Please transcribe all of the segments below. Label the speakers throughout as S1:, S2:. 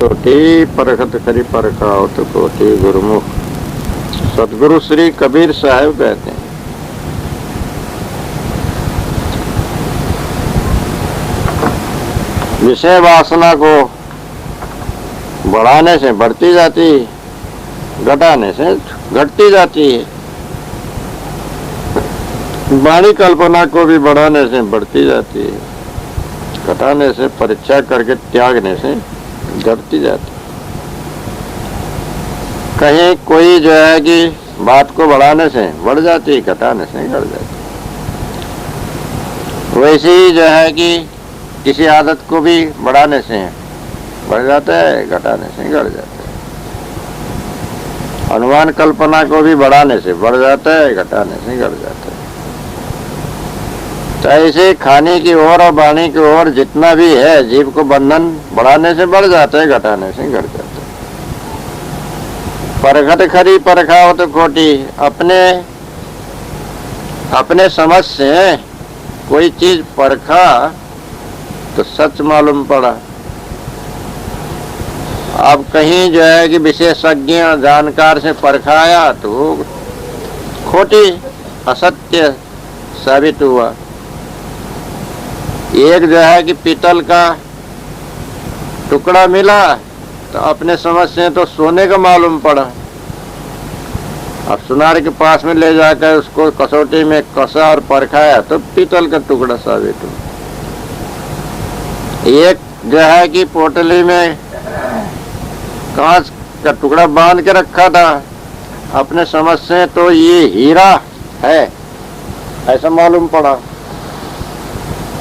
S1: कसौटी परखत खरी परखाओ तो कोटि गुरुमुख। सदगुरु श्री कबीर साहब कहते हैं, विषय वासना को बढ़ाने से बढ़ती जाती है, घटाने से घटती जाती है। वाणी कल्पना को भी बढ़ाने से बढ़ती जाती है, घटाने से परीक्षा करके त्यागने से घटती जाती है। कहीं कोई जो है कि बात को बढ़ाने से बढ़ जाती है, घटाने से घट जाती है। वैसे ही जो है कि किसी आदत को भी बढ़ाने से बढ़ जाता है, घटाने से घट जाता है। अनुमान कल्पना को भी बढ़ाने से बढ़ जाता है, घटाने से घट जाता है। तो ऐसे खाने की ओर और वाणी की ओर जितना भी है, जीव को बंधन बढ़ाने से बढ़ जाता है, घटाने से घट जाता है। परखत खरी परखाओ तो खोटी। अपने समझ से कोई चीज परखा तो सच मालूम पड़ा। अब कहीं जो है कि विशेषज्ञ जानकार से परखाया तो खोटी असत्य साबित हुआ। एक जो है कि पीतल का टुकड़ा मिला तो अपने समझ से तो सोने का मालूम पड़ा। अब सुनार के पास में ले जाकर उसको कसौटी में कसा और परखाया तो पीतल का टुकड़ा साबित हुआ। एक जो है कि पोटली में कांच का टुकड़ा बांध के रखा था, अपने समझ से तो ये हीरा है ऐसा मालूम पड़ा।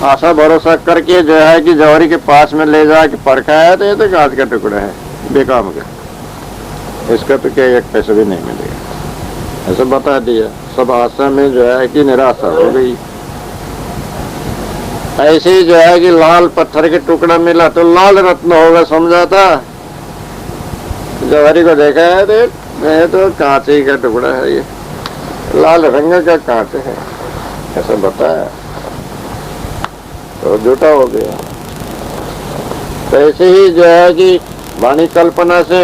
S1: आशा भरोसा करके जो है कि जौहरी के पास में ले जाके परखाया तो ये तो कांच का टुकड़ा है, बेकाम का, इसका तो क्या एक पैसा भी नहीं मिलेगा, ऐसा बता दिया। सब आशा में जो है कि निराशा हो गई। ऐसे ही जो है कि लाल पत्थर के टुकड़ा मिला तो लाल रत्न होगा समझा था। जौहरी को देखा है तो कांच ही का टुकड़ा है, ये लाल रंग का कांच है ऐसा बताया तो झूठा हो गया। तो ऐसे ही जो है कि वाणी कल्पना से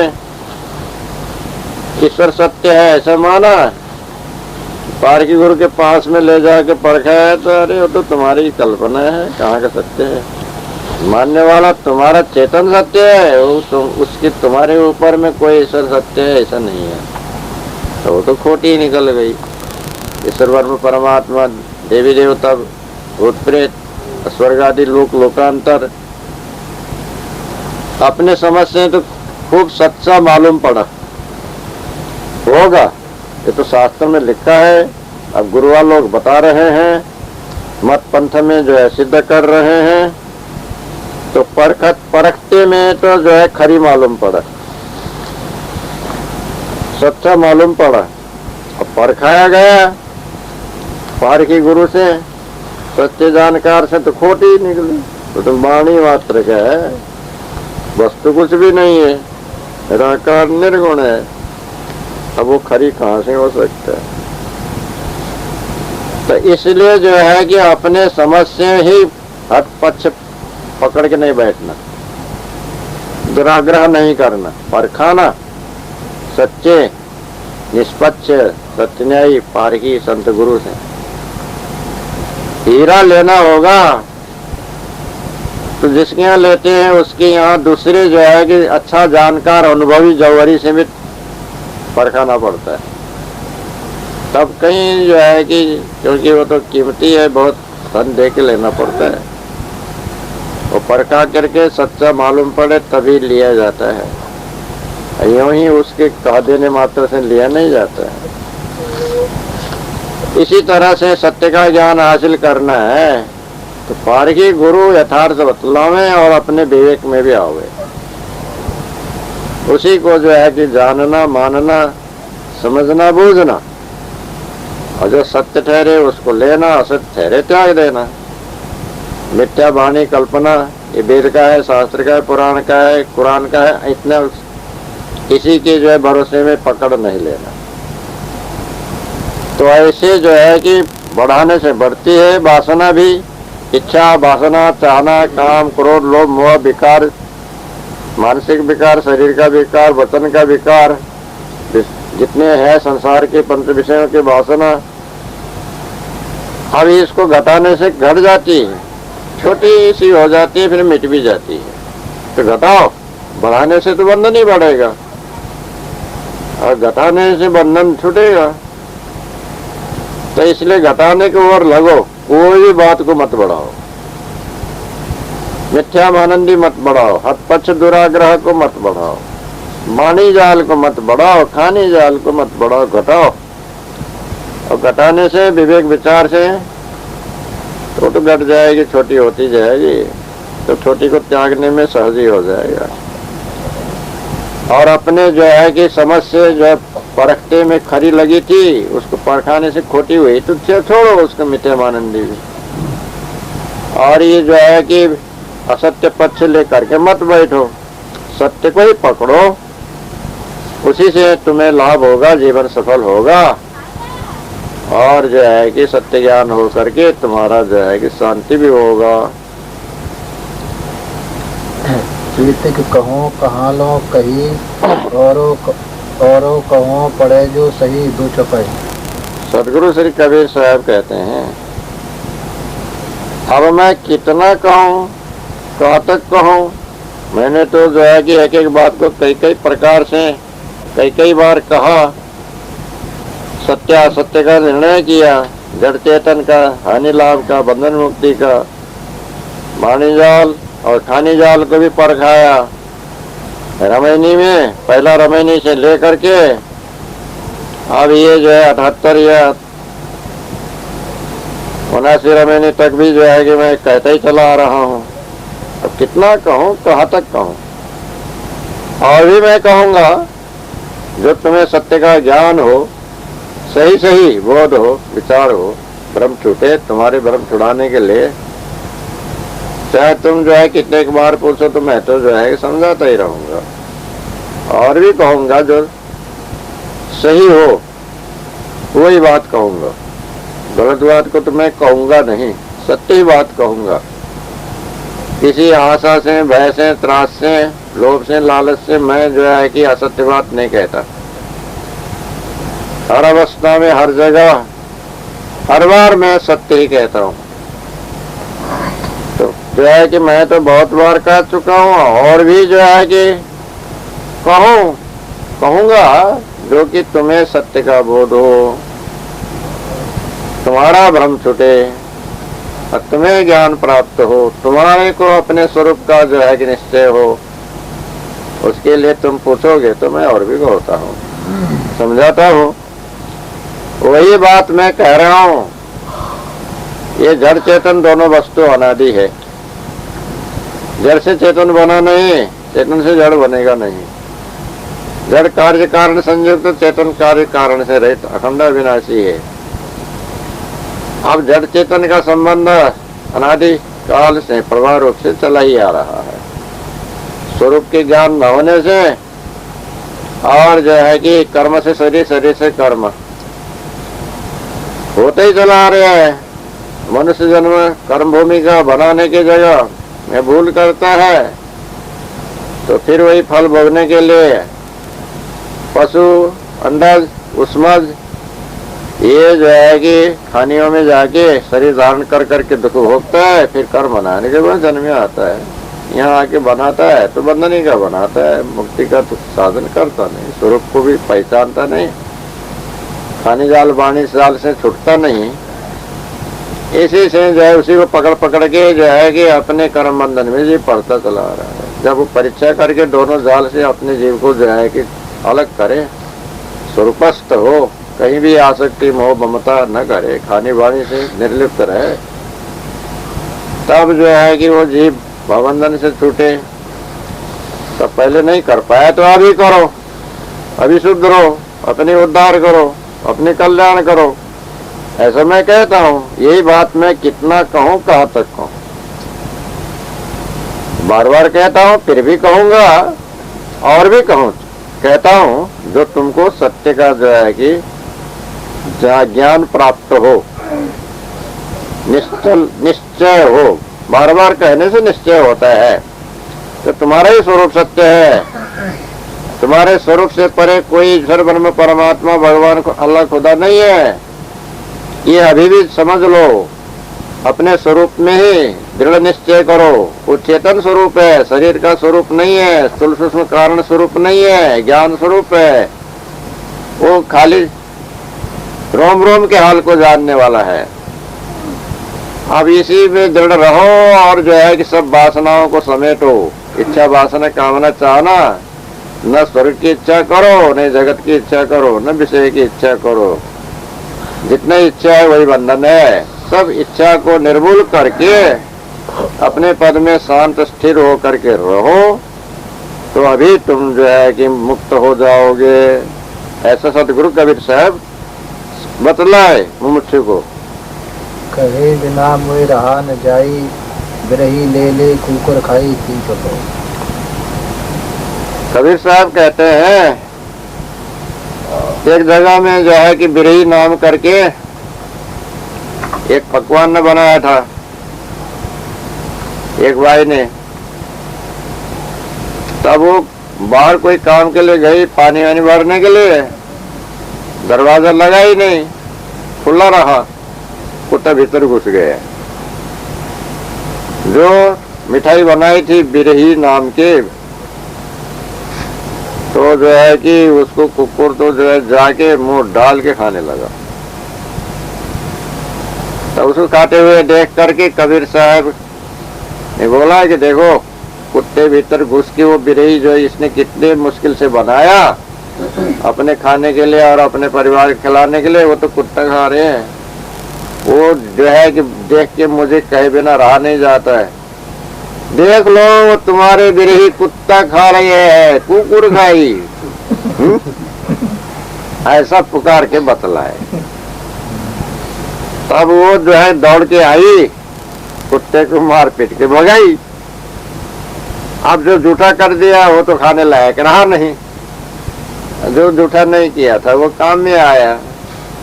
S1: ईश्वर सत्य है ऐसा माना, पारकी गुरु के पास में ले जाके परखाया तो अरे वो तो तुम्हारी कल्पना है, कहाँ का सत्य है। मानने वाला तुम्हारा चेतन सत्य है, उसकी तुम्हारे ऊपर में कोई ईश्वर सत्य है ऐसा नहीं है। तो वो तो खोटी ही निकल गई। ईश्वर ब्रह्म परमात्मा देवी देवता भूत प्रेत स्वर्ग आदि लोक लोकांतर अपने समझ से तो खूब सच्चा मालूम पड़ा होगा, ये तो शास्त्र में लिखा है। अब गुरुआ लोग बता रहे हैं, मत पंथ में जो है सिद्ध कर रहे हैं, तो परखते में तो जो है खरी मालूम पड़ा, सच्चा मालूम पड़ा। अब परखाया गया पारकी गुरु से, सच्चे जानकार से तो खोटी निकली। तो वाणी मात्र का है, वस्तु कुछ भी नहीं है, निराकार निर्गुण है। अब वो खरी कहाँ से हो सकता है। तो इसलिए जो है कि अपने समझ से ही हट पक्ष पकड़ के नहीं बैठना, दुराग्रह नहीं करना, परखाना सच्चे निष्पक्ष सत्यन्यायी पारकी संत गुरु से। हीरा लेना होगा तो जिसके यहाँ लेते हैं उसके यहाँ दूसरे जो है कि अच्छा जानकार अनुभवी जौहरी से भी परखाना पड़ता है, तब कहीं जो है कि क्योंकि वो तो कीमती है, बहुत धन दे के लेना पड़ता है, वो परखा करके सच्चा मालूम पड़े तभी लिया जाता है। यूं ही उसके कह देने मात्र से लिया नहीं जाता है। इसी तरह से सत्य का ज्ञान हासिल करना है तो पारकी गुरु यथार्थ बतलावे और अपने विवेक में भी आवे। उसी को जो है कि जानना मानना समझना बूझना, और जो सत्य ठहरे उसको लेना, असत्य ठहरे त्याग देना। मिथ्या वाणी कल्पना ये वेद का है, शास्त्र का है, पुराण का है, कुरान का है, इतना किसी के जो है भरोसे में पकड़ नहीं लेना। तो ऐसे जो है कि बढ़ाने से बढ़ती है वासना भी। इच्छा वासना चाहना काम क्रोध लोभ मोह विकार मानसिक विकार, शरीर का विकार, वचन का विकार, जितने हैं संसार के पंच विषयों की वासना, अब इसको घटाने से घट जाती है, छोटी सी हो जाती है, फिर मिट भी जाती है। तो घटाओ, बढ़ाने से तो बंधन ही बढ़ेगा और घटाने से बंधन छूटेगा। तो इसलिए घटाने के ओर लगो, कोई भी बात को मत बढ़ाओ, मिथ्या मानंदी मत बढ़ाओ, हतपक्ष दुराग्रह को मत बढ़ाओ, मानी जाल को मत बढ़ाओ, खानी जाल को मत बढ़ाओ, घटाओ। और घटाने से, विवेक विचार से तो घट जाएगी, छोटी होती जाएगी, तो छोटी को त्यागने में सहज ही हो जाएगा। और अपने जो है कि समझ से जो परखते में खरी लगी थी, उसको परखाने से खोटी हुई तो छोड़ो उसको, मिथ्या मानंदी भी। और ये जो है कि असत्य पक्ष लेकर के मत बैठो, सत्य को ही पकड़ो, उसी से तुम्हें लाभ होगा, जीवन सफल होगा। और जो है कि सत्य ज्ञान हो करके तुम्हारा जो है कि शांति भी होगा।
S2: कीर्तिक कहो कहाँ लो कही, औरों कहो पड़े जो सही दो चपाई।
S1: सदगुरु श्री कबीर साहब कहते हैं, अब मैं कितना कहूँ, कहाँ तक कहूँ। मैंने तो जो है कि एक एक बात को कई कई प्रकार से कई बार कहा, सत्य असत्य का निर्णय किया, जड़ चेतन का, हानि लाभ का, बंधन मुक्ति का, मानी जाल और खानी जाल को भी परखाया। रमैनी में पहला रमैनी से लेकर के अब ये जो है 78 या 79 रमैनी तक भी जो है कि मैं कहता ही चला आ रहा हूँ। अब कितना कहूँ, कहाँ तक कहूँ। और भी मैं कहूँगा, जो तुम्हें सत्य का ज्ञान हो, सही सही बोध हो, विचार हो, भ्रम छूटे, तुम्हारे भ्रम छुड़ाने के लिए चाहे तुम जो है कितने एक बार पूछो तो मैं तो जो है समझाता ही रहूंगा। और भी कहूंगा, जो सही हो वही बात कहूंगा, गलत बात को तो मैं कहूंगा नहीं, सत्य ही बात कहूंगा। किसी आशा से, भय से, त्रास से, लोभ से, लालच से मैं जो है कि असत्य बात नहीं कहता। हर अवस्था में, हर जगह, हर बार मैं सत्य ही कहता हूँ। तो जो है कि मैं तो बहुत बार कह चुका हूँ, और भी जो है कि कहूँगा, जो कि तुम्हें सत्य का बोध हो, तुम्हारा भ्रम छूटे और तुम्हें ज्ञान प्राप्त हो, तुम्हारे को अपने स्वरूप का जो है कि निश्चय हो। उसके लिए तुम पूछोगे तो मैं और भी कहता हूँ, समझाता हूँ। वही बात मैं कह रहा हूँ। ये जड़ चेतन दोनों वस्तु अनादि है। जड़ से चेतन बना नहीं, चेतन से जड़ बनेगा नहीं। जड़ कार्य कारण संयुक्त, चेतन कार्य कारण से रहित अखंड अविनाशी है। अब जड़ चेतन का संबंध अनादि काल से प्रभाव रूप से चला ही आ रहा है। स्वरूप के ज्ञान न होने से, और जो है कि कर्म से शरीर, शरीर से कर्म होते ही चला आ रहा है। मनुष्य जन्म कर्म भूमि का बनाने की जगह में भूल करता है, तो फिर वही फल भोगने के लिए पशु, अंडज, उस्मज, ये जो है कि खानियों में जाके शरीर धारण कर करके दुख भोगता है, फिर कर्म बनाने के बाद जन्म आता है। यहाँ आके बनाता है तो बंधनी का बनाता है, मुक्ति का तो साधन करता नहीं, स्वरूप को भी पहचानता नहीं, खानी जाल बाणी जाल से छूटता नहीं। इसी से जो है उसी को पकड़ पकड़ के जो है कि अपने कर्म बंधन में जी पड़ता चला आ रहा है। जब वो परीक्षा करके दोनों जाल से अपने जीव को जो है कि अलग करे, स्वरूपस्थ हो, कहीं भी आसक्ति मोह ममता न करे, खानी बाणी से निर्लिप्त रहे, तब जो है कि वो जीव भवबंधन से छूटे। तब पहले नहीं कर पाया तो अभी करो, अभी शुद्ध रहो, अपने उद्धार करो, अपने कल्याण करो, ऐसा मैं कहता हूँ। यही बात मैं कितना कहूँ, कहाँ तक कहूँ, बार बार कहता हूँ, फिर भी कहूँगा और भी कहूँ, कहता हूँ। जो तुमको सत्य का जो है कि ज्ञान प्राप्त हो, निश्चय हो, बार बार कहने से निश्चय होता है। तो तुम्हारा ही स्वरूप सत्य है। तुम्हारे स्वरूप से परे कोई ईश्वर ब्रह्म परमात्मा भगवान को अल्लाह खुदा नहीं है। ये अभी भी समझ लो। अपने स्वरूप में ही दृढ़ निश्चय करो। वो चेतन स्वरूप है, शरीर का स्वरूप नहीं है, स्थूल सूक्ष्म कारण स्वरूप नहीं है, ज्ञान स्वरूप है। वो खाली रोम रोम के हाल को जानने वाला है। अब इसी में दृढ़ रहो और जो है कि सब वासनाओं को समेटो। इच्छा वासना कामना चाहना, न स्वर्ग की इच्छा करो, न जगत की इच्छा करो, न विषय की इच्छा करो। जितनी इच्छा है वही बंधन है। सब इच्छा को निर्मूल करके अपने पद में शांत स्थिर हो करके रहो, तो अभी तुम जो है कि मुक्त हो जाओगे। ऐसा सतगुरु कबीर साहब बतलाए मुमुक्षु को।
S2: कहे बिना मोए रहा न जाई, बिरही ले ले कुकर खाई तीन चलो।
S1: कबीर साहब कहते हैं एक जगह में जो है कि बिरही नाम करके एक पकवान ने बनाया था एक भाई ने। तब वो बाहर कोई काम के लिए गई, पानी वानी भरने के लिए। दरवाजा लगा ही नहीं, खुला रहा। कुत्ता भीतर घुस गया। जो मिठाई बनाई थी बिरही नाम के, तो जो है कि उसको कुकुर तो जो है जाके मुंह डाल के खाने लगा। तो उसको खाते हुए देख करके कबीर साहब ने बोला कि देखो, कुत्ते भीतर घुस के वो बिरही जो है इसने कितने मुश्किल से बनाया अपने खाने के लिए और अपने परिवार को खिलाने के लिए। वो तो कुत्ता खा रहे हैं। वो जो है कि देख के मुझे कहे बिना रहा नहीं जाता है। देख लो, वो तुम्हारे बिरही कुत्ता खा रही है, कुकुर खाई। ऐसा पुकार के बतलाए। तब वो जो है दौड़ के आई, कुत्ते को मार पीट के भगाई। अब जो जूठा कर दिया वो तो खाने लायक रहा नहीं। जो जूठा नहीं किया था वो काम में आया।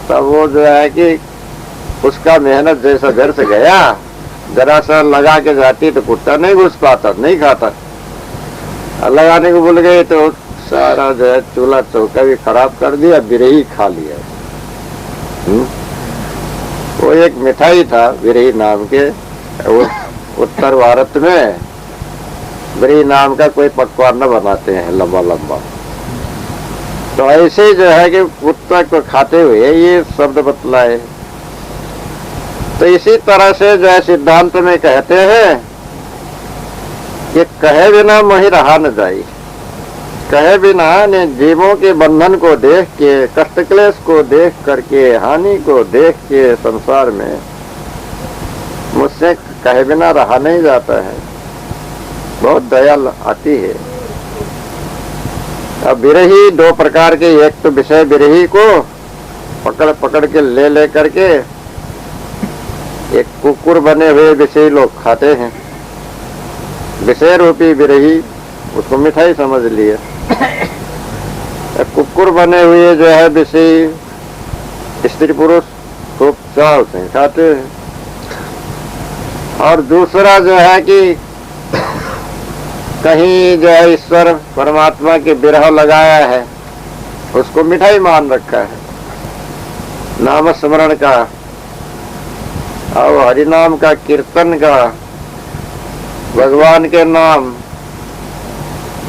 S1: तब वो जो है कि उसका मेहनत जैसा घर से गया, जरा सा लगा के जाती तो कुत्ता नहीं घुस पाता, नहीं खाता। लगाने को भूल गए तो सारा जो है चूल्हा चौका भी खराब कर दिया, बिरही खा लिया। वो एक मिठाई था बिरही नाम के। वो उत्तर भारत में बिरही नाम का कोई पकवान न बनाते हैं लंबा लंबा। तो ऐसे जो है कि कुत्ता को खाते हुए ये शब्द बतलाए। तो इसी तरह से जो है सिद्धांत में कहते हैं कि कहे बिना मोहि रहा न जाई। कहे बिना ने जीवों के बंधन को देख के, कष्ट क्लेश को देख करके, हानि को देख के संसार में मुझसे कहे बिना रहा नहीं जाता है। बहुत दया आती है। अब बिरही दो प्रकार के, एक तो विषय बिरही को पकड़ पकड़ के ले करके एक कुकुर बने हुए विषय लोग खाते हैं। विषय रूपी बिरही उसको मिठाई समझ लिए। कुकुर बने हुए जो है विषय स्त्री पुरुष खूब चाव से खाते हैं। और दूसरा जो है कि कहीं जो है ईश्वर परमात्मा के विरह लगाया है, उसको मिठाई मान रखा है नाम स्मरण का और हरिनाम का, कीर्तन का, भगवान के नाम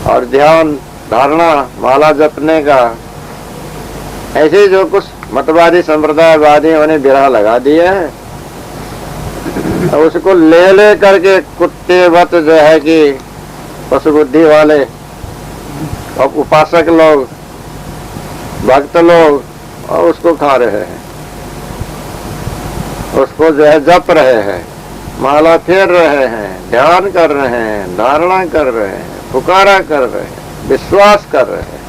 S1: और ध्यान धारणा माला जपने का। ऐसे जो कुछ मतवादी संप्रदायवादियों ने विरह लगा दिया है, उसको ले करके कुत्ते वत जो है कि पशु बुद्धि वाले और उपासक लोग, भक्त लोग, और उसको खा रहे हैं। उसको जो है जप रहे हैं, माला फेर रहे हैं, ध्यान कर रहे हैं, धारणा कर रहे हैं, पुकारा कर रहे हैं, विश्वास कर रहे हैं।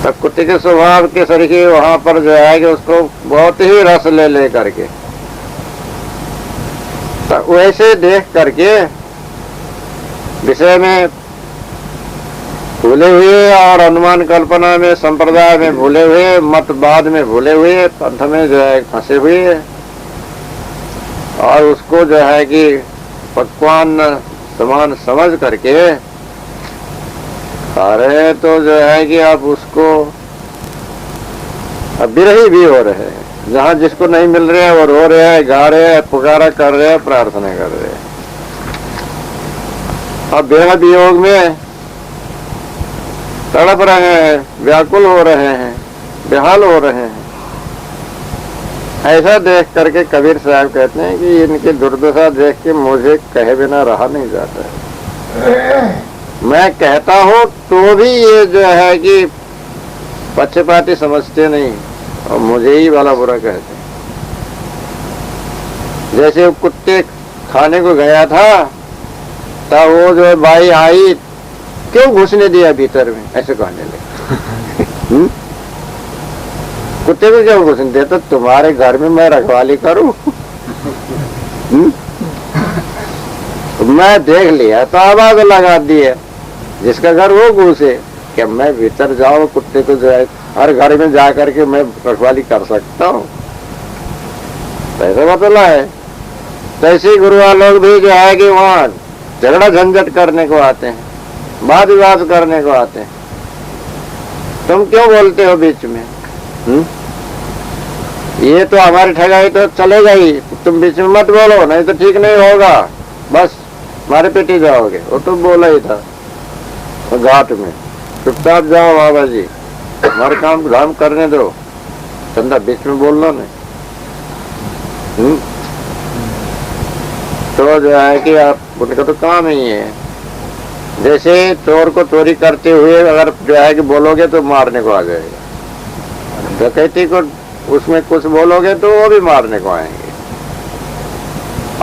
S1: तब कुत्ते के स्वभाव के सरीखे वहां पर जो है कि उसको बहुत ही रस ले करके, तो वैसे देख करके विषय में भूले हुए और अनुमान कल्पना में, संप्रदाय में भूले हुए, मतवाद में भूले हुए, पंथ में जो है फंसे हुए, और उसको जो है कि पकवान समान समझ करके खा रहे हैं, तो जो है कि आप उसको अब विरही भी हो रहे हैं। जहां जिसको नहीं मिल रहे हैं वो रो रहे हैं, गा रहे हैं, पुकारा कर रहे हैं, प्रार्थना कर रहे हैं। अब विरह वियोग में तड़प रहे हैं, व्याकुल हो रहे हैं, बेहाल हो रहे हैं। ऐसा देख करके कबीर साहब कहते हैं कि इनकी दुर्दशा देख के मुझे कहे बिना रहा नहीं जाता है। मैं कहता हूं तो भी ये जो है कि पक्षपाती समझते नहीं और मुझे ही वाला बुरा कहते हैं। जैसे वो कुत्ते खाने को गया था, तब वो जो बाई आई, क्यों घुसने दिया भीतर में, ऐसे कहने लगे। कुत्ते को क्यों घुसने दिया? तो तुम्हारे घर में मैं रखवाली करूं? मैं देख लिया तो आवाज लगा दी है, जिसका घर वो घुसे, कि मैं भीतर जाऊं कुत्ते को जाए, हर घर में जा करके मैं रखवाली कर सकता हूँ? ऐसा बतला है। तो ऐसे गुरुआ लोग भी जो है कि वहां झगड़ा झंझट करने को आते हैं, वाद विवाद करने को आते हैं। तुम क्यों बोलते हो बीच में? ये तो हमारी ठगाई तो चलेगा ही, तुम बीच में मत बोलो, नहीं तो ठीक नहीं होगा, बस मारे पेटी जाओगे। वो तो बोला ही था घाट में, चुपचाप जाओ बाबा जी, हमारे काम धाम करने दो, चंदा बीच में बोलना नहीं। तो जो है कि आप उनका तो काम ही है। जैसे चोर को चोरी करते हुए अगर जो है कि बोलोगे तो मारने को आ जाएगा, डकैती को उसमें कुछ बोलोगे तो वो भी मारने को आएंगे।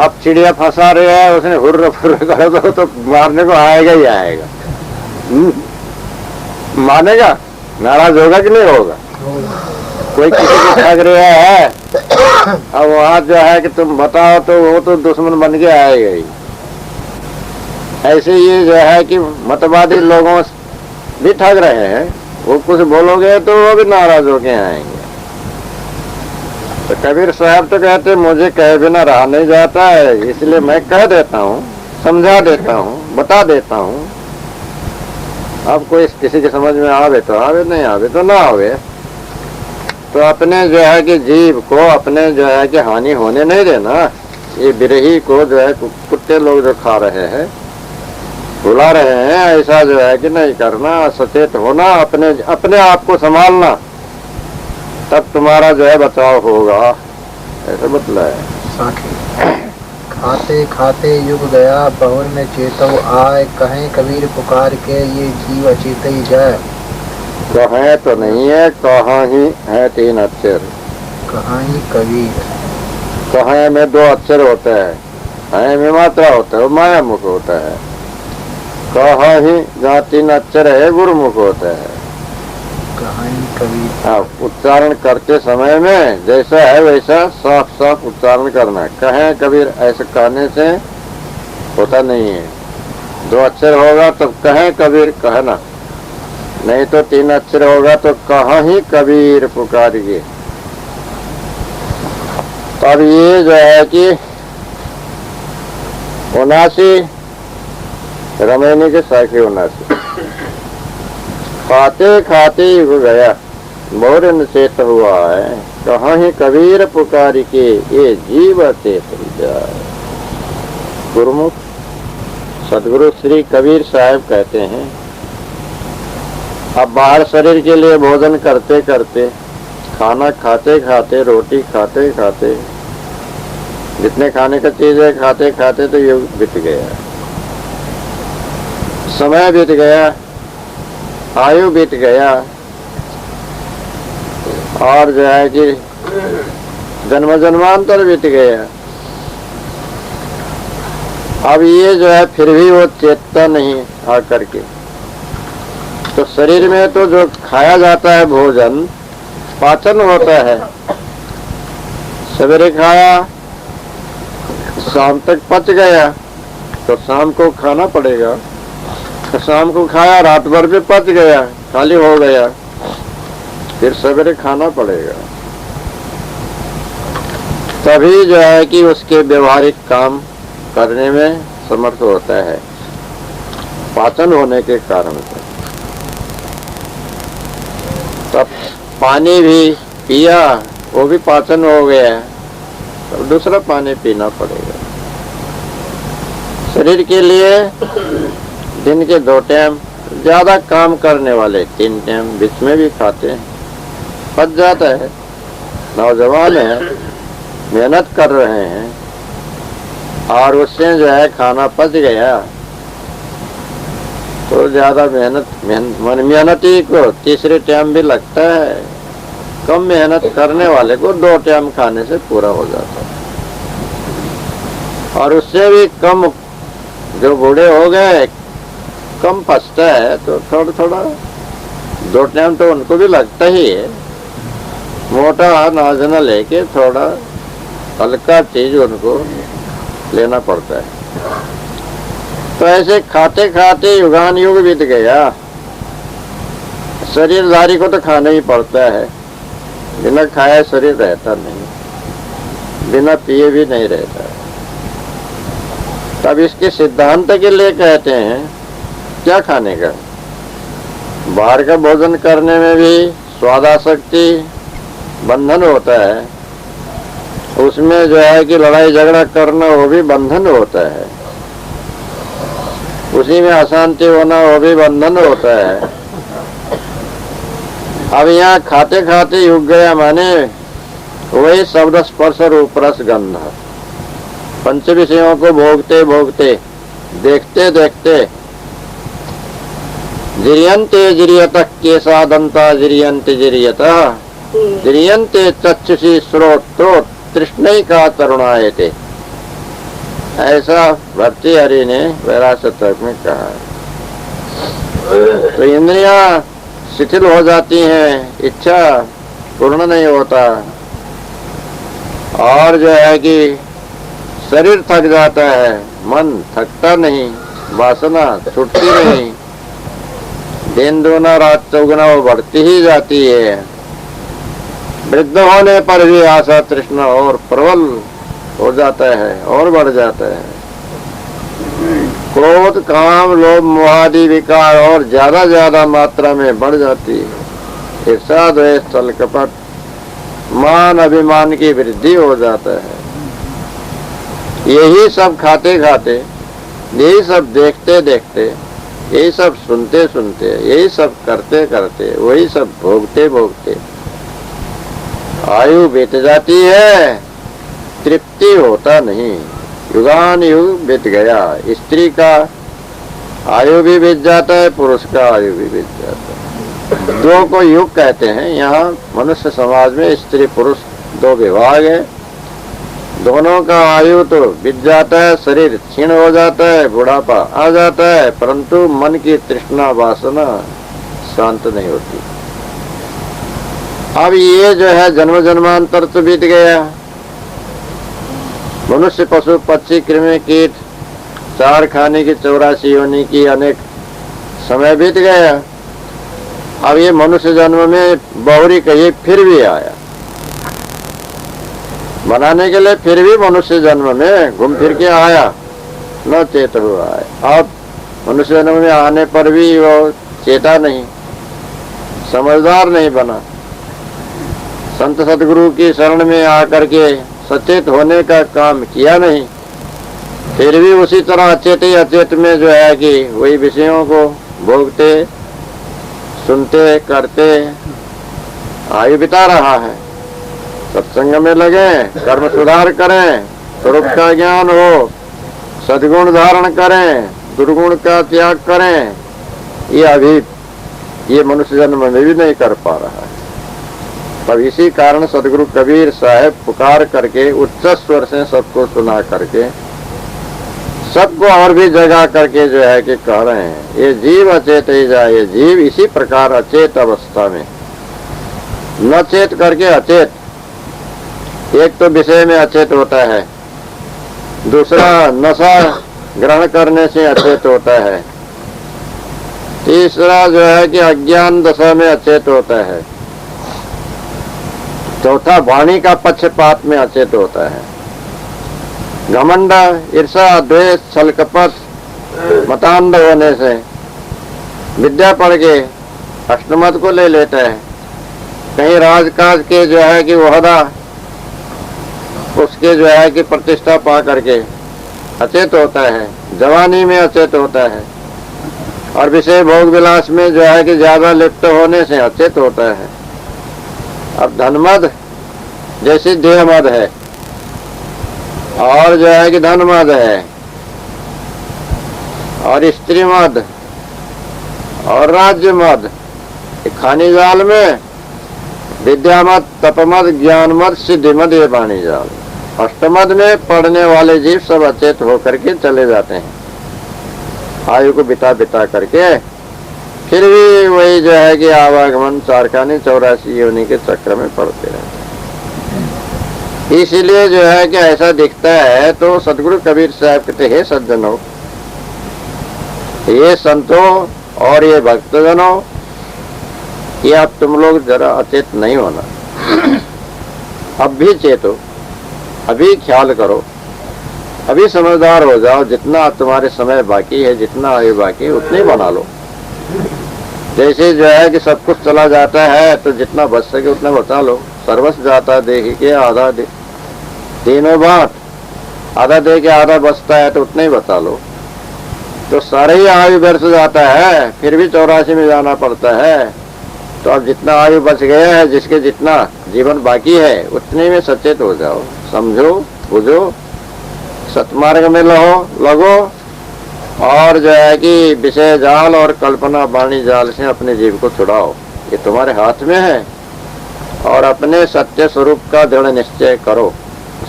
S1: आप चिड़िया फंसा रहे हैं, उसने हुर्र फुर्र करो तो मारने को आएगा ही आएगा। मानेगा? नाराज होगा कि नहीं होगा? कोई किसी को ठग रहा है, अब वहां जो है कि तुम बताओ तो वो तो दुश्मन बन के आएगा ही। ऐसे ये जो है कि मतवादी लोगों भी ठग रहे हैं, वो कुछ बोलोगे तो वो भी नाराज होके आएंगे। तो कबीर साहब तो कहते मुझे कहे बिना रहा नहीं जाता है, इसलिए मैं कह देता हूँ, समझा देता हूँ, बता देता हूँ। अब कोई किसी के समझ में आवे तो आवे, नहीं आवे तो ना आवे। तो अपने जो है कि जीव को अपने जो है कि हानि होने नहीं देना। ये बिरही को जो है कुत्ते लोग जो खा रहे हैं, बुला रहे हैं, ऐसा जो है कि नहीं करना, सचेत होना, अपने आप को संभालना, तब तुम्हारा जो है बचाव होगा, ऐसा बतला है।
S2: खाते खाते युग गया, बहुर में चेतव आए, कहें कबीर पुकार के ये जीव अचेत ही जाए।
S1: कहें तो नहीं है, कहाँ ही है 3 अक्षर।
S2: कहाँ ही कबीर।
S1: कहें में 2 अक्षर होता है, हैं में मात्रा होता है, वो माया मुख होता है। कहाँ ही जहाँ 3 अक्षर है गुरुमुख होता है।
S2: कहाँ ही कबीर।
S1: हाँ, उच्चारण करते समय में जैसा है वैसा साफ साफ उच्चारण करना। कहें कबीर ऐसे कहने से होता नहीं है। 2 अक्षर होगा तो कहें कबीर कहना, नहीं तो 3 अक्षर होगा तो कहाँ ही कबीर पुकारिए। अब ये जो है कि 79 रमैनी के साखे 79 खाते खाते युग गया, मोर चेत हुआ है, कहाँ ही कबीर पुकारी के ये जीव चेत जाए। गुरुमुख सदगुरु श्री कबीर साहब कहते हैं, अब बाहर शरीर के लिए भोजन करते करते, खाना खाते खाते, रोटी खाते खाते, जितने खाने का चीज है खाते खाते तो युग बीत गया, समय बीत गया, आयु बीत गया, और जो है कि जन्म जन्मांतर बीत गया। अब ये जो है फिर भी वो चेतता नहीं आकर के। तो शरीर में तो जो खाया जाता है भोजन, पाचन होता है। सवेरे खाया, शाम तक पच गया, तो शाम को खाना पड़ेगा। तो शाम को खाया, रात भर में पच गया, खाली हो गया, फिर सवेरे खाना पड़ेगा। तभी जो है कि उसके व्यवहारिक काम करने में असमर्थ होता है पाचन होने के कारण से। तब पानी भी पिया, वो भी पाचन हो गया, तो दूसरा पानी पीना पड़ेगा। शरीर के लिए दिन के 2 टाइम, ज्यादा काम करने वाले 3 टाइम बीच में भी खाते हैं, पच जाता है। नौजवान है, मेहनत कर रहे हैं और उससे जो है खाना पच गया तो ज्यादा मेहनती को तीसरे टाइम भी लगता है। कम मेहनत करने वाले को 2 टाइम खाने से पूरा हो जाता है। और उससे भी कम जो बूढ़े हो गए, कम पचता है तो थोड़ा थोड़ा 2 टाइम तो उनको भी लगता ही है। मोटा अनाज न लेके थोड़ा हल्का चीज उनको लेना पड़ता है। तो ऐसे खाते खाते युगान युग बीत गया। शरीरधारी को तो खाना ही पड़ता है, बिना खाए शरीर रहता नहीं, बिना पिए भी नहीं रहता। तब इसके सिद्धांत के लिए कहते हैं क्या खाने का। बाहर का भोजन करने में भी स्वादासक्ति बंधन होता है, उसमें जो है कि लड़ाई झगड़ा करना वो भी बंधन होता है, उसी में अशांति होना वो भी बंधन होता है। अब यहाँ खाते खाते युग गया माने वही शब्द स्पर्श रूप रस गंध, पंच विषयों को भोगते भोगते देखते देखते जिरियंते जिरियत केसा दंता जिरियंते जिरियत जिरियंते चक्षुषी श्रोत्रोत तृष्णई का तरुणाए थे। ऐसा भर्तृहरि ने वैरासतक में कहा। तो इंद्रियां शिथिल हो जाती हैं, इच्छा पूर्ण नहीं होता, और जो है कि शरीर थक जाता है, मन थकता नहीं, वासना छूटती नहीं, दिन दूना रात चौगुना वो बढ़ती ही जाती है। वृद्ध होने पर भी आशा तृष्णा और प्रबल हो जाता है और बढ़ जाता है। क्रोध काम लोभ मोहादि विकार और ज्यादा मात्रा में बढ़ जाती है। ईर्षा द्वेष छल कपट मान अभिमान की वृद्धि हो जाता है। यही सब खाते खाते, यही सब देखते देखते, यही सब सुनते सुनते, यही सब करते करते, वही सब भोगते भोगते आयु बीत जाती है, तृप्ति होता नहीं। युगान युग बीत गया। स्त्री का आयु भी बीत जाता है, पुरुष का आयु भी बीत जाता है। 2 को युग कहते हैं। यहाँ मनुष्य समाज में स्त्री पुरुष 2 विभाग है। दोनों का आयु तो बीत जाता है, शरीर क्षीण हो जाता है, बुढ़ापा आ जाता है, परंतु मन की तृष्णा वासना शांत नहीं होती। अब ये जो है जन्म जन्मांतर तो बीत गया। मनुष्य पशु पक्षी कृमि कीट 4 खाने की 84 योनि की अनेक समय बीत गया। अब ये मनुष्य जन्म में बहुरी कहिए फिर भी आया, बनाने के लिए फिर भी मनुष्य जन्म में घूम फिर के आया, न चेत हुआ है। अब मनुष्य जन्म में आने पर भी वो चेता नहीं, समझदार नहीं बना, संत सदगुरु की शरण में आकर के सचेत होने का काम किया नहीं, फिर भी उसी तरह अचेत ही अचेत में जो है कि वही विषयों को भोगते सुनते करते आयु बिता रहा है। सत्संग में लगे, कर्म सुधार करें, स्वरूप का ज्ञान हो, सद्गुण धारण करें, दुर्गुण का त्याग करें, ये अभी ये मनुष्य जन्म में भी नहीं कर पा रहा है। तब इसी कारण सदगुरु कबीर साहब पुकार करके उच्च स्वर से सबको सुना करके सबको और भी जगा करके जो है कि कह रहे हैं ये जीव अचेत ही जाए। ये जीव इसी प्रकार अचेत अवस्था में न चेत करके अचेत, एक तो विषय में अचेत होता है, दूसरा नशा ग्रहण करने से अचेत होता है, तीसरा जो है कि अज्ञान दशा में अचेत होता है, चौथा वाणी का पक्षपात में अचेत होता है। घमंड, ईर्षा, द्वेष, छल कपट, मतांध होने से विद्या पढ़ के अष्टमत को ले लेता है। कहीं राजकाज के जो है कि ओहदा उसके जो है कि प्रतिष्ठा पा करके अचेत होता है, जवानी में अचेत होता है, और विषय भोग विलास में जो है कि ज्यादा लिप्त होने से अचेत होता है। अब धनमद जैसी देहमद है और जो है कि धनमद है और स्त्री मद और राज्य मद, खानी जाल में विद्या मद, तपमद, ज्ञान मद, सिद्धि मद, ये वाणी जाल। अष्टमद में पढ़ने वाले जीव सब अचेत होकर के चले जाते हैं, आयु को बिता बिता करके, फिर भी वही जो है कि आवागमन चारखानी 84 योनि के चक्र में पड़ते रहते हैं। इसीलिए जो है कि ऐसा दिखता है तो सदगुरु कबीर साहब कहते हैं, सज्जनों, ये संतों और ये भक्तजनों, ये अब तुम लोग जरा अचेत नहीं होना, अब भी चेतो, अभी ख्याल करो, अभी समझदार हो जाओ। जितना तुम्हारे समय बाकी है, जितना आयु बाकी है, उतने बना लो। जैसे जो है कि सब कुछ चला जाता है तो जितना बच सके उतना बचा लो। सर्वस्व जाता देह के आधा दे, तीनों बात आधा दे के आधा बचता है तो उतना ही बचा लो। तो सारे ही आयु व्यर्थ जाता है, फिर भी 84 में जाना पड़ता है। तो अब जितना आयु बच गया है, जिसके जितना जीवन बाकी है, उतने में सचेत हो जाओ, समझो, बुझो, सतमार्ग में लगो और जो है कि विषय जाल और कल्पना वाणी जाल से अपने जीव को छुड़ाओ। ये तुम्हारे हाथ में है। और अपने सत्य स्वरूप का दृढ़ निश्चय करो,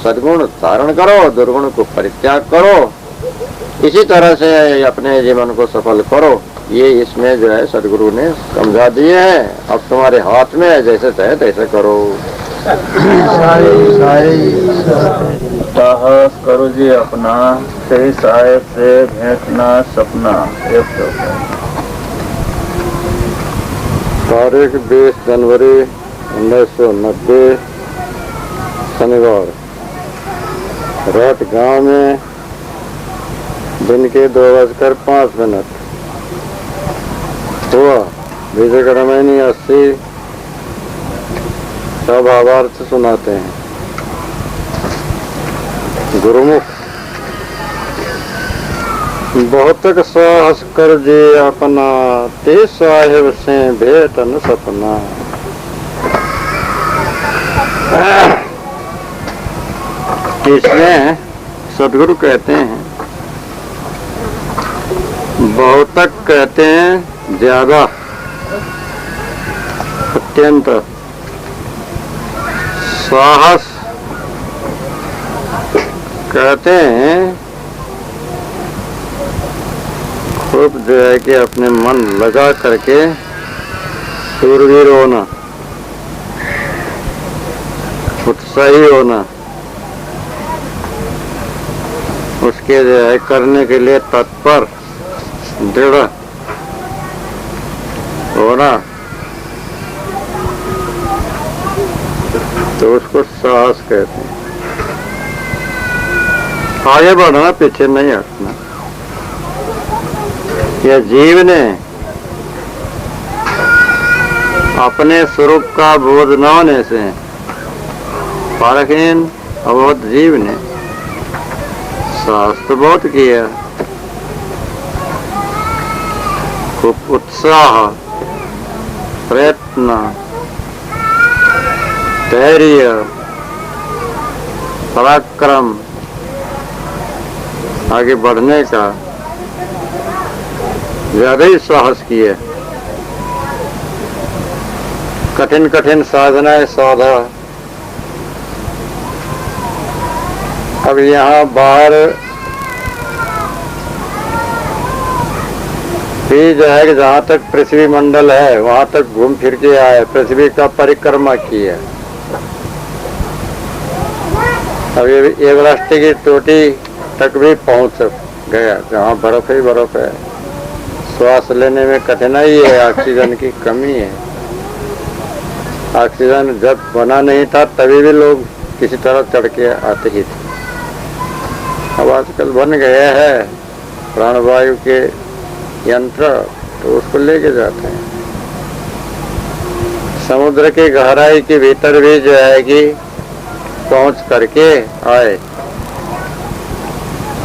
S1: सद्गुण धारण करो, दुर्गुण को परित्याग करो, इसी तरह से अपने जीवन को सफल करो। ये इसमें जो है सदगुरु ने समझा दिए हैं। अब तुम्हारे हाथ में है, जैसे चाहे तैसे करो।
S3: साहस करो जी अपना, सही साहेब से भेंटना सपना।
S1: तारीख 20 जनवरी 1990 शनिवार, रात गांव में दिन के 2:05 हुआ। विजय क्रमैनी 80 सब भावार्थ सुनाते हैं। गुरुमुख, बहुतक साहस कर जे अपना, ते साहेब से भेटन सपना। इसमें सदगुरु कहते हैं, बहुतक कहते हैं ज्यादा, अत्यंत, साहस कहते हैं खूब जो है कि अपने मन लगा करके शूरवीर होना, उत्साही होना, उसके जो है करने के लिए तत्पर, दृढ़ होना, तो उसको साहस कहते हैं। आगे बढ़ना, पीछे नहीं हटना। यह जीव ने अपने स्वरूप का बोध न होने से, पारखहीन अबोध जीव ने साहस तो बहुत किया, खूब उत्साह, प्रयत्न, धैर्य, पराक्रम, आगे बढ़ने का ज्यादा ही साहस किए। कठिन कठिन साधनाएं साधा। अब यहाँ बाहर भी जो है कि जहाँ तक पृथ्वी मंडल है वहाँ तक घूम फिर के आए, पृथ्वी का परिक्रमा किया। अब ये एवरेस्ट की चोटी तक भी पहुँच गया, जहाँ बर्फ ही बर्फ है। श्वास लेने में कठिनाई है, ऑक्सीजन की कमी है। ऑक्सीजन जब बना नहीं था तभी भी लोग किसी तरह चढ़ के आते ही थे। अब आजकल बन गया है प्राणवायु के यंत्र, तो उसको लेके जाते हैं। समुद्र की गहराई के भीतर भी जो है कि पहुंच करके आए।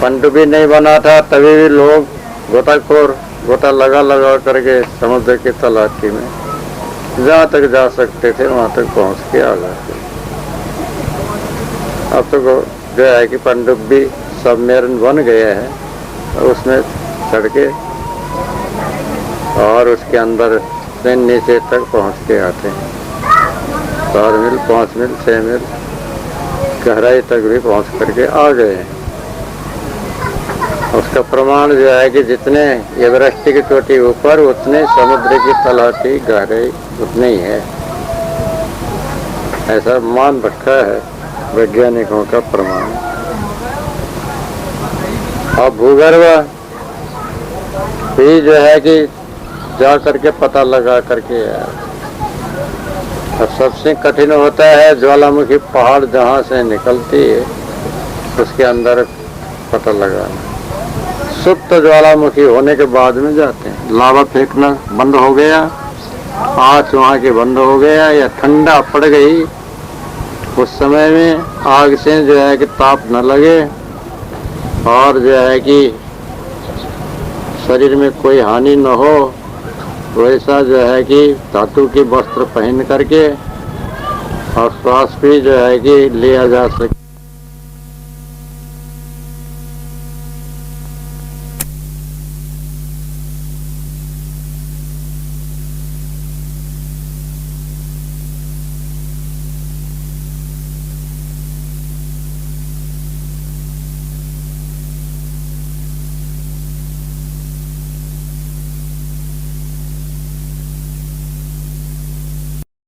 S1: पनडुब्बी नहीं बना था तभी भी लोग गोताखोर गोता लगा करके समुद्र की तलाशी में जहाँ तक जा सकते थे वहाँ तक पहुँच के आ जाते। अब तो जो है कि पनडुब्बी सबमरीन बन गया है, उसमें चढ़ के और उसके अंदर से नीचे तक पहुँच के आते हैं। 4 मील 5 मील 6 मील गहराई तक भी पहुँच करके आ गए हैं। उसका प्रमाण जो है कि जितने एवरेस्ट की चोटी ऊपर उतने समुद्र की तलाशी गहराई उतनी ही है, ऐसा मान रखा है वैज्ञानिकों का प्रमाण। अब भूगर्भ भी जो है कि जा करके पता लगा करके अब सबसे कठिन होता है ज्वालामुखी पहाड़ जहाँ से निकलती है उसके अंदर पता लगाना। सुप्त ज्वालामुखी होने के बाद में जाते हैं, लावा फेंकना बंद हो गया, आँच वहाँ के बंद हो गया या ठंडा पड़ गई, उस समय में आग से जो है कि ताप न लगे और जो है कि शरीर में कोई हानि न हो, वैसा जो है कि धातु के वस्त्र पहन करके और श्वास भी जो है कि लिया जा सके।